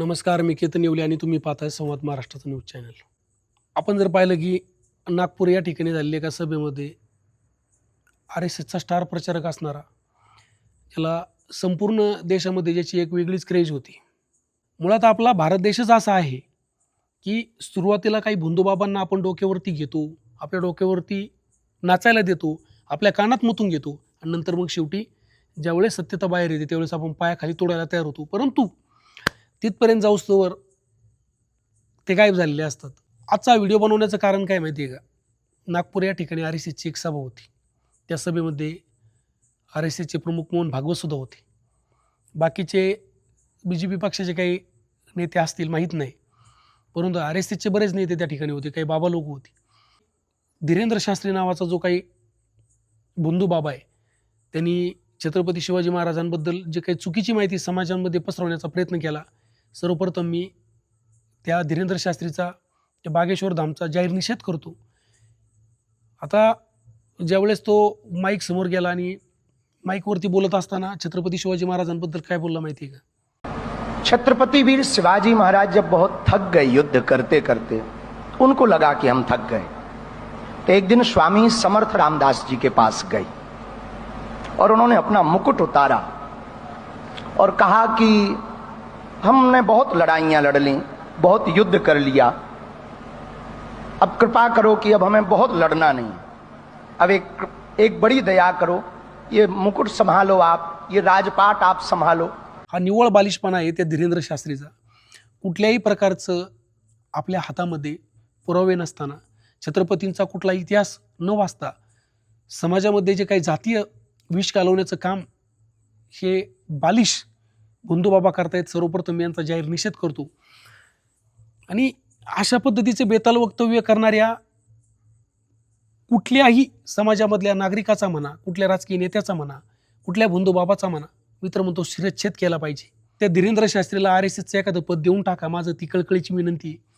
नमस्कार, मी केतन येवले आणि तुम्ही पाहताय संवाद महाराष्ट्राचं न्यूज चॅनल. आपण जर पाहिलं की नागपूर या ठिकाणी झालेल्या एका सभेमध्ये RSSचा स्टार प्रचारक असणारा, त्याला संपूर्ण देशामध्ये ज्याची एक वेगळीच क्रेज होती. मुळात आपला भारत देशच असा आहे की सुरुवातीला काही भोंदूबाबांना आपण डोक्यावरती घेतो, आपल्या डोक्यावरती नाचायला देतो, आपल्या कानात मुतून घेतो आणि नंतर मग शेवटी ज्यावेळेस सत्यता बाहेर येते त्यावेळेस आपण पायाखाली तोडायला तयार होतो. परंतु तिथपर्यंत जाऊस्तोवर ते गायब झालेले असतात. आजचा व्हिडिओ बनवण्याचं कारण काय माहिती आहे का? नागपूर या ठिकाणी RSSची एक सभा होती. त्या सभेमध्ये RSSचे प्रमुख मोहन भागवतसुद्धा होते. बाकीचे BJP पक्षाचे काही नेते असतील माहीत नाही, परंतु RSSचे बरेच नेते त्या ठिकाणी होते, काही बाबा लोक होते. धीरेंद्र शास्त्री नावाचा जो काही बंधू बाबा आहे, त्यांनी छत्रपती शिवाजी महाराजांबद्दल जे काही चुकीची माहिती समाजामध्ये पसरवण्याचा प्रयत्न केला. सर्वप्रथम मी त्या धीरेंद्र शास्त्रीचा, त्या बागेश्वर धामचा जाहीर निषेध करतो. आता ज्यावेळेस तो माईक समोर गेला आणि माईकवरती बोलत असताना छत्रपती शिवाजी महाराजांबद्दल काय बोलला माहिती आहे का? छत्रपति वीर शिवाजी महाराज जब बहुत थक गए युद्ध करते करते, उनको लगा कि हम थक गए, तो एक दिन स्वामी समर्थ रामदास जी के पास गए और उन्होंने अपना मुकुट उतारा और कहा कि हमने बहुत लड़ाइयां लड़ ली, बहुत युद्ध कर लिया, अब कृपा करो कि अब हमें बहुत लड़ना नहीं, अब एक बड़ी दया करो, ये मुकुट संभालो, आप ये राजपाट आप संभालो. हा निव्वळ बालिशपणा आहे त्या धीरेंद्र शास्त्रीचा. कुठल्याही प्रकारचं आपल्या हातामध्ये पुरावे नसताना, छत्रपतींचा कुठला इतिहास न वाचता समाजामध्ये जे काही जातीय विष घालवण्याचं काम हे बालिश बंधूबाबा करतायत. सर्वप्रथम यांचा जाहीर निषेध करतो. आणि अशा पद्धतीचे बेताल वक्तव्य करणाऱ्या कुठल्याही समाजामधल्या नागरिकाचा म्हणा, कुठल्या राजकीय नेत्याचा म्हणा, कुठल्या बंधूबाबाचा म्हणा, मित्र म्हणतो शिरच्छेद केला पाहिजे. त्या धीरेंद्र शास्त्रीला RSSचं एखादं पद देऊन टाका, माझं ती कळकळीची विनंती आहे.